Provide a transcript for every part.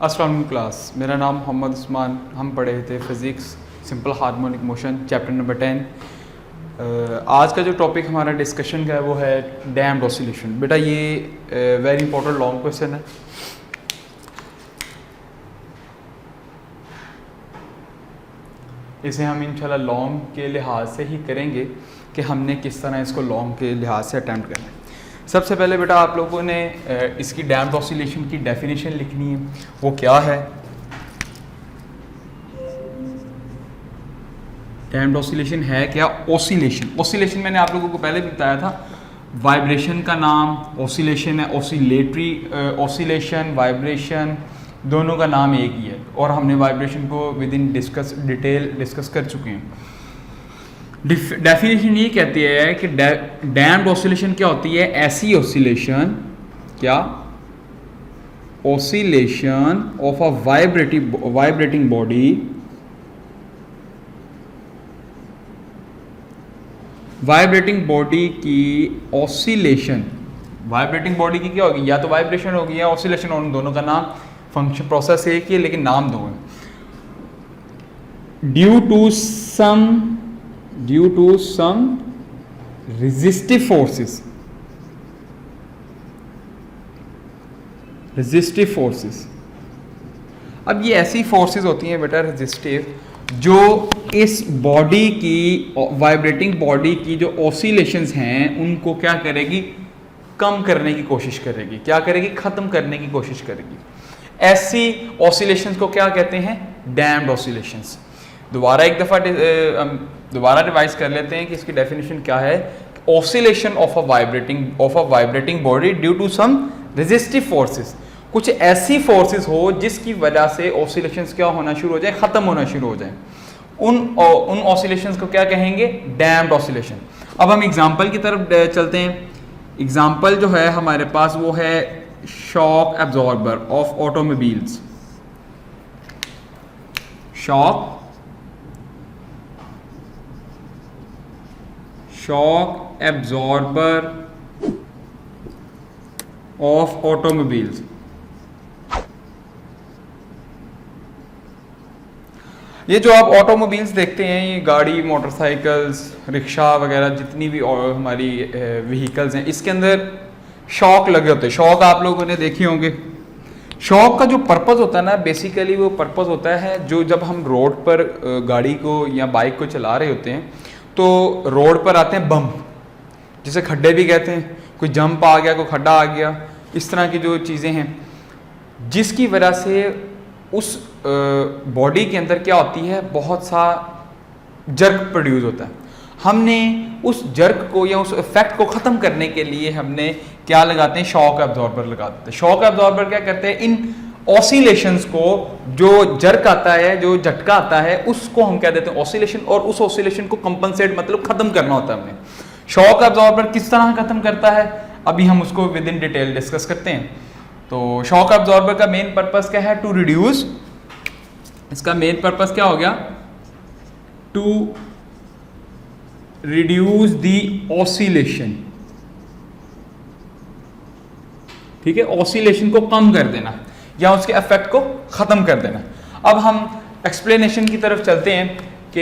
अस्सलाम वालेकुम क्लास, मेरा नाम मोहम्मद उस्मान। हम पढ़े थे physics simple harmonic motion chapter number 10। आज का जो टॉपिक हमारा डिस्कशन का है वो है डैम्प्ड ऑसिलेशन। बेटा ये वेरी इंपॉर्टेंट लॉन्ग क्वेश्चन है। इसे हम इंशाल्लाह लॉन्ग के लिहाज से ही करेंगे कि हमने किस तरह इसको लॉन्ग के लिहाज से अटैम्प्ट करना है। सबसे पहले बेटा आप लोगों ने इसकी डैम्प्ड ऑसिलेशन की डेफिनेशन लिखनी है। वो क्या है? डैम्प्ड ऑसिलेशन है क्या? ऑसिलेशन मैंने आप लोगों को पहले भी बताया था। वाइब्रेशन का नाम ऑसिलेशन है। ऑसिलेटरी ऑसिलेशन, वाइब्रेशन दोनों का नाम एक ही है और हमने वाइब्रेशन को विद इन डिटेल डिस्कस कर चुके हैं। डेफिनेशन ये कहती है कि डैम्प्ड ऑसिलेशन क्या होती है? ऐसी ऑसिलेशन, क्या? Oscillation of a vibrating body की ऑसिलेशन। वाइब्रेटिंग बॉडी की क्या होगी? या तो वाइब्रेशन होगी या ऑसिलेशन, उन दोनों का नाम फंक्शन प्रोसेस एक ही है लेकिन नाम दो है। Due to some resistive forces। अब ये ऐसी फोर्सेस होती हैं बेटा रेजिस्टिव, जो इस बॉडी की वाइब्रेटिंग बॉडी की जो ऑसिलेशंस हैं उनको क्या करेगी? कम करने की कोशिश करेगी। क्या करेगी? खत्म करने की कोशिश करेगी। ऐसी ऑसिलेशंस को क्या कहते हैं? Damped oscillations. दोबारा रिवाइज कर लेते हैं कि इसकी डेफिनेशन क्या है। Oscillation of a vibrating body due to some resistive forces. कुछ ऐसी फोर्सेस हो जिसकी वजह से ऑसिलेशंस क्या होना शुरू हो जाए? खत्म होना शुरू हो जाए। उन ऑसिलेशंस को क्या कहेंगे? Damped oscillation. अब हम एग्जांपल की तरफ चलते हैं। एग्जांपल जो है हमारे पास वो है shock absorber of automobiles. Shock absorber of automobiles. ये जो आप ऑटोमोबाइल्स देखते हैं, ये गाड़ी, मोटरसाइकिल्स, रिक्शा वगैरह जितनी भी हमारी व्हीकल्स हैं, इसके अंदर शॉक लगे होते हैं। शॉक आप लोगों ने देखे होंगे। शॉक का जो पर्पस होता है ना, बेसिकली वो पर्पस होता है जो जब हम रोड पर गाड़ी को या बाइक को चला रहे होते हैं तो रोड पर आते हैं बम्प, जिसे खड्डे भी कहते हैं। कोई जंप आ गया, कोई खड्डा आ गया, इस तरह की जो चीज़ें हैं, जिसकी वजह से उस बॉडी के अंदर क्या होती है? बहुत सा जर्क प्रोड्यूस होता है। हमने उस जर्क को या उस इफेक्ट को ख़त्म करने के लिए हमने क्या लगाते हैं? शॉक एब्जॉर्बर लगा देते हैं। शॉक एब्जॉर्बर क्या करते हैं? इन ऑसिलेशंस को, जो जर्क आता है, जो झटका आता है, उसको हम क्या देते हैं? ऑसिलेशन। और उस ऑसिलेशन को कंपनसेट मतलब खत्म करना होता है हमने। शॉक एब्जॉर्बर किस तरह खत्म करता है? अभी हम उसको विद इन डिटेल डिस्कस करते हैं। तो शॉक एब्जॉर्बर का मेन पर्पस क्या है? To reduce. इसका मेन पर्पस क्या हो गया? To reduce the oscillation. ठीक है, ऑसिलेशन को कम कर देना या उसके इफेक्ट को खत्म कर देना। अब हम एक्सप्लेनेशन की तरफ चलते हैं कि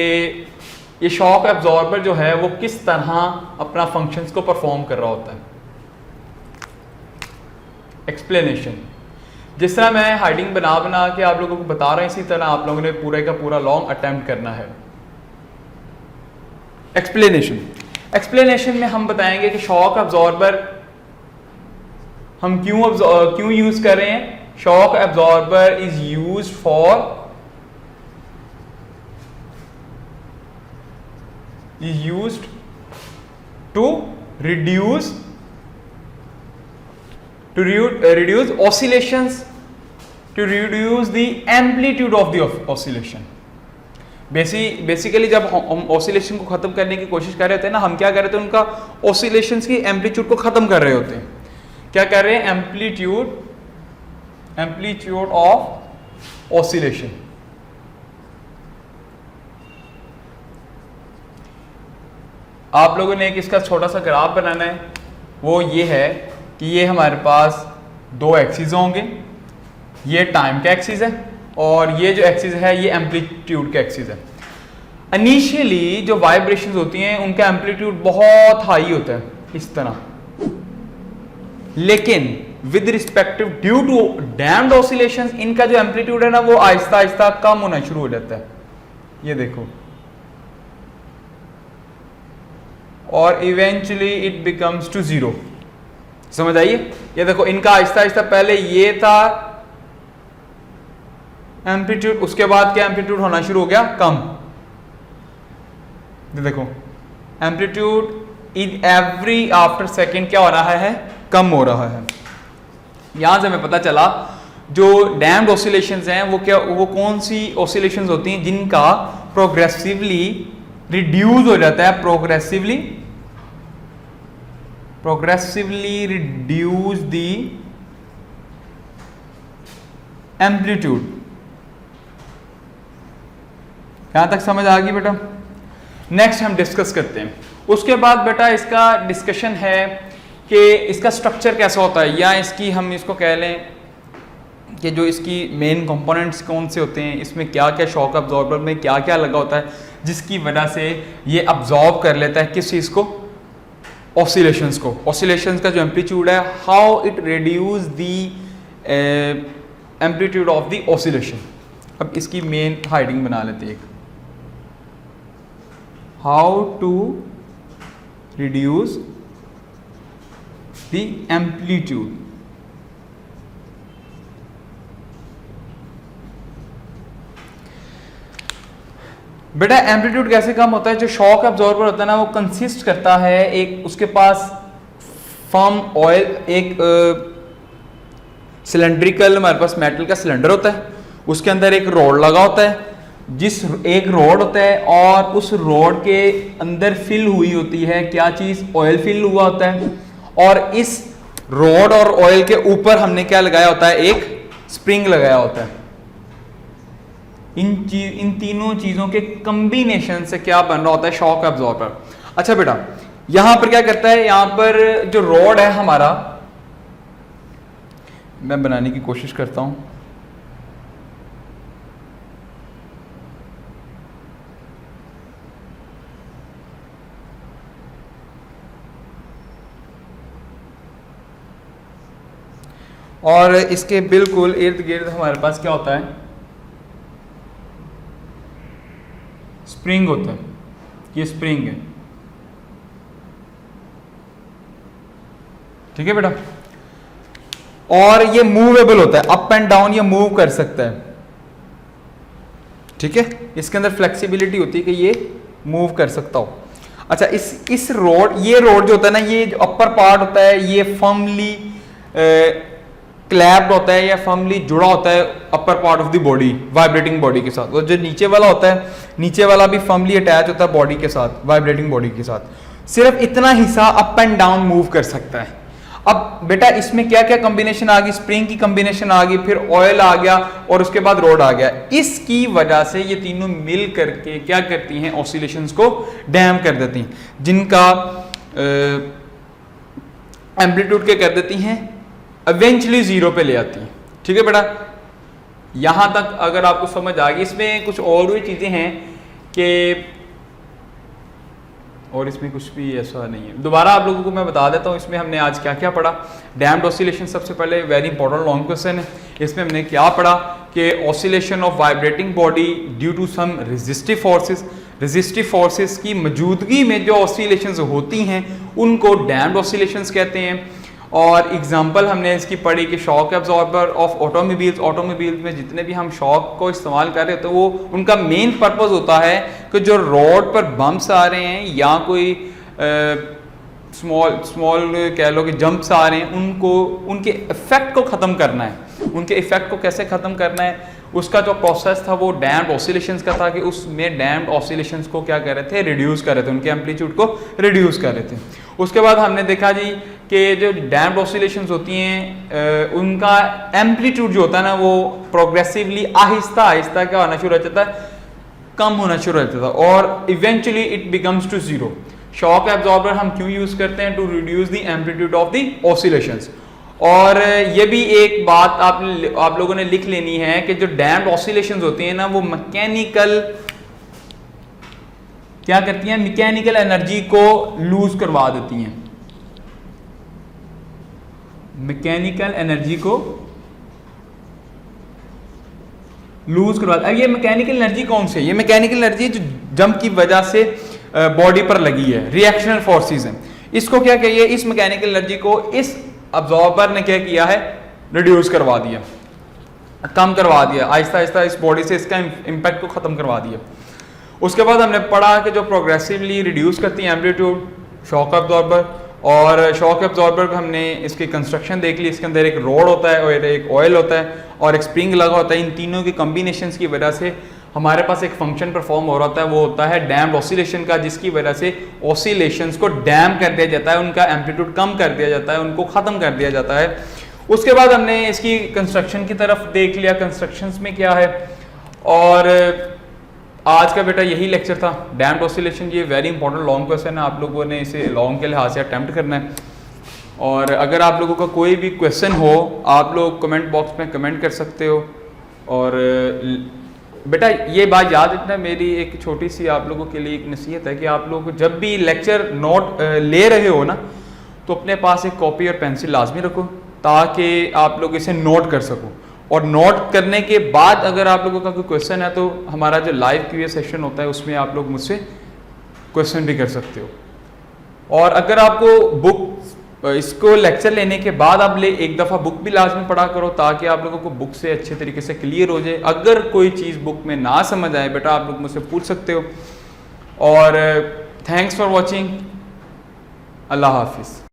ये शॉक एब्जॉर्बर जो है वो किस तरह अपना फंक्शंस को परफॉर्म कर रहा होता है। एक्सप्लेनेशन, जिस तरह मैं हाइडिंग बना के आप लोगों को बता रहा हूं, इसी तरह आप लोगों ने पूरे का पूरा लॉन्ग अटेम्प्ट करना है। एक्सप्लेनेशन में हम बताएंगे कि शॉक एब्जॉर्बर हम क्यों यूज कर रहे हैं। Shock absorber is used to reduce oscillations, to reduce the amplitude of the oscillation। Basically जब हम ऑसिलेशन को खत्म करने की कोशिश कर रहे होते हैं ना, हम क्या कर रहे थे? उनका ऑसिलेशंस की एम्पलीट्यूड को खत्म कर रहे होते हैं। क्या कर रहे हैं? Amplitude of oscillation. आप लोगों ने एक इसका छोटा सा ग्राफ बनाना है। वो ये है कि ये हमारे पास दो एक्सिस होंगे, ये टाइम का एक्सिस है और ये जो एक्सिस है ये एम्पलीट्यूड का एक्सिस है। इनिशियली जो वाइब्रेशंस होती हैं उनका एम्पलीट्यूड बहुत हाई होता है इस तरह, लेकिन with respective due to damped oscillations इनका जो एम्पलीट्यूड है ना वो आहिस्ता आहिस्ता कम होना शुरू हो जाता है। ये देखो, और eventually it becomes to zero. समझ आइए? ये देखो, इनका आहिस्ता आहिस्ता पहले ये था एम्पलीट्यूड, उसके बाद क्या एम्पलीट्यूड होना शुरू हो गया कम। ये देखो, amplitude in every after second क्या हो रहा है, कम हो रहा है। यहां से हमें पता चला जो डैम्ड ऑसिलेशंस हैं वो कौन सी ऑसिलेशंस होती हैं जिनका प्रोग्रेसिवली रिड्यूस हो जाता है, प्रोग्रेसिवली रिड्यूस द एम्पलीट्यूड। यहां तक समझ आ गई बेटा? नेक्स्ट हम डिस्कस करते हैं। उसके बाद बेटा इसका डिस्कशन है कि इसका स्ट्रक्चर कैसा होता है, या इसकी हम इसको कह लें कि जो इसकी मेन कंपोनेंट्स कौन से होते हैं, इसमें क्या क्या शॉक अब्जॉर्बर में क्या क्या लगा होता है जिसकी वजह से ये अब्जॉर्ब कर लेता है किस चीज़ को, ऑसिलेशंस को। ऑसिलेशंस का जो एम्पलीट्यूड है, how it reduce the amplitude of the oscillation. अब इसकी मेन हाइडिंग बना लेते हैं, how to reduce the amplitude. बेटा एम्पलीट्यूड कैसे कम होता है? जो शॉक अब्जॉर्बर होता है ना वो कंसिस्ट करता है एक, उसके पास फर्म ऑयल, एक सिलेंड्रिकल हमारे पास मेटल का सिलेंडर होता है, उसके अंदर एक रॉड लगा होता है, जिस एक रॉड होता है और उस रॉड के अंदर फिल हुई होती है क्या चीज, ऑयल फिल हुआ होता है, और इस रॉड और ऑयल के ऊपर हमने क्या लगाया होता है, एक स्प्रिंग लगाया होता है। इन तीनों चीजों के कॉम्बिनेशन से क्या बन रहा होता है, शॉक अब्जॉर्बर। अच्छा बेटा, यहां पर क्या करता है, यहां पर जो रॉड है हमारा, मैं बनाने की कोशिश करता हूं, और इसके बिल्कुल इर्द गिर्द हमारे पास क्या होता है, स्प्रिंग होता है। ये स्प्रिंग है, ठीक है बेटा, और ये मूवेबल होता है, अप एंड डाउन ये मूव कर सकता है, ठीक है, इसके अंदर फ्लेक्सिबिलिटी होती है कि ये मूव कर सकता हो। अच्छा, इस रोड, ये रोड जो होता है ना, ये जो अपर पार्ट होता है ये फर्मली क्लैप्ड होता है या फर्मली जुड़ा होता है upper part of the body, vibrating body के साथ। और जो नीचे वाला होता है, नीचे वाला भी फर्मली अटैच होता है बॉडी के साथ, वाइब्रेटिंग बॉडी के साथ। सिर्फ इतना हिस्सा अप एंड डाउन मूव कर सकता है। अब बेटा इसमें क्या क्या कॉम्बिनेशन आ गई, स्प्रिंग की कॉम्बिनेशन आ गई, फिर ऑयल आ गया और उसके बाद रोड आ गया। इसकी वजह से ये तीनों मिल करके क्या करती हैं, ऑसिलेशंस को डैम कर देती हैं, जिनका एम्पलीट्यूड क्या कर देती हैं, इवेंचुअली जीरो पे ले आती हैं। ठीक है बेटा, यहां तक अगर आपको समझ आ गई। इसमें कुछ और भी चीजें हैं कि, और इसमें कुछ भी ऐसा नहीं है। दोबारा आप लोगों को मैं बता देता हूँ इसमें हमने आज क्या क्या पढ़ा। डैम्ड ऑसिलेशन सबसे पहले वेरी इंपॉर्टेंट लॉन्ग क्वेश्चन है। इसमें हमने क्या पढ़ा कि oscillation of vibrating body due to some resistive forces, resistive forces की मौजूदगी में जो ऑसिलेशंस होती हैं उनको डैम्ड ऑसिलेशंस कहते हैं। और एग्जाम्पल हमने इसकी पढ़ी कि shock absorber of automobiles, automobiles में जितने भी हम शॉक को इस्तेमाल कर रहे हैं तो वो उनका मेन पर्पस होता है कि जो रोड पर बम्प्स आ रहे हैं या कोई स्मॉल कह लो कि जंप्स आ रहे हैं, उनको उनके इफेक्ट को ख़त्म करना है। उनके इफेक्ट को कैसे ख़त्म करना है, उसका जो प्रोसेस था वो डैम्ड ऑसिलेशंस का था कि उसमें डैम्ड ऑसिलेशंस को क्या कर रहे थे, रिड्यूस कर रहे थे, उनके एम्पलीट्यूड को रिड्यूस कर रहे थे। उसके बाद हमने देखा जी कि जो डैम्ड ऑसिलेशंस होती हैं उनका एम्पलीट्यूड जो होता है ना वो प्रोग्रेसिवली आहिस्ता आहिस्ता क्या होना शुरू हो जाता है, कम होना शुरू हो जाता है और eventually it becomes to zero. Shock absorber हम क्यों यूज करते हैं, to reduce the amplitude of the oscillations. और ये भी एक बात आप लोगों ने लिख लेनी है कि जो डैम्प्ड ऑसिलेशंस होती हैं ना, वो मैकेनिकल क्या करती हैं, मैकेनिकल एनर्जी को लूज करवा देती हैं, मैकेनिकल एनर्जी को लूज करवा। अब ये मैकेनिकल एनर्जी कौन सी है? ये मैकेनिकल एनर्जी जो जंप की वजह से बॉडी पर लगी है, रिएक्शनल फोर्सेस हैं। इसको क्या कहिए, इस मैकेनिकल एनर्जी को इस अब्जॉर्बर ने क्या किया है, रिड्यूस करवा दिया, कम करवा दिया, आहिस्ता आहिस्ता इस बॉडी से इसका इम्पैक्ट को ख़त्म करवा दिया। उसके बाद हमने पढ़ा कि जो प्रोग्रेसिवली रिड्यूस करती है एम्पलीट्यूड, शॉक अब्जॉर्बर। और शॉक अब्जॉर्बर को हमने इसकी कंस्ट्रक्शन देख ली, इसके अंदर एक रोड होता है और एक ऑयल होता है और एक स्प्रिंग लगा होता है। इन तीनों की कम्बिनेशंस की वजह से हमारे पास एक फंक्शन परफॉर्म हो रहा होता है, वो होता है डैम्प्ड ऑसिलेशन का, जिसकी वजह से ऑसिलेशंस को डैम कर दिया जाता है, उनका एम्पलीट्यूड कम कर दिया जाता है, उनको ख़त्म कर दिया जाता है। उसके बाद हमने इसकी कंस्ट्रक्शन की तरफ देख लिया, कंस्ट्रक्शंस में क्या है। और आज का बेटा यही लेक्चर था, डैम्प्ड ऑसिलेशन। ये वेरी इंपॉर्टेंट लॉन्ग क्वेश्चन है, आप लोगों ने इसे लॉन्ग के लिहाज से अटैम्प्ट करना है। और अगर आप लोगों का कोई भी क्वेश्चन हो, आप लोग कमेंट बॉक्स में कमेंट कर सकते हो। और बेटा ये बात याद रखना, मेरी एक छोटी सी आप लोगों के लिए एक नसीहत है कि आप लोग जब भी लेक्चर नोट ले रहे हो ना, तो अपने पास एक कॉपी और पेंसिल लाजमी रखो, ताकि आप लोग इसे नोट कर सको। और नोट करने के बाद अगर आप लोगों का कोई क्वेश्चन है, तो हमारा जो लाइव क्यूए सेशन होता है उसमें आप लोग मुझसे क्वेश्चन भी कर सकते हो। और अगर आपको बुक, इसको लेक्चर लेने के बाद आप एक दफ़ा बुक भी लाजमी पढ़ा करो, ताकि आप लोगों को बुक से अच्छे तरीके से क्लियर हो जाए। अगर कोई चीज़ बुक में ना समझ आए बेटा, आप लोग मुझसे पूछ सकते हो। और थैंक्स फॉर वॉचिंग। अल्लाह हाफिज़।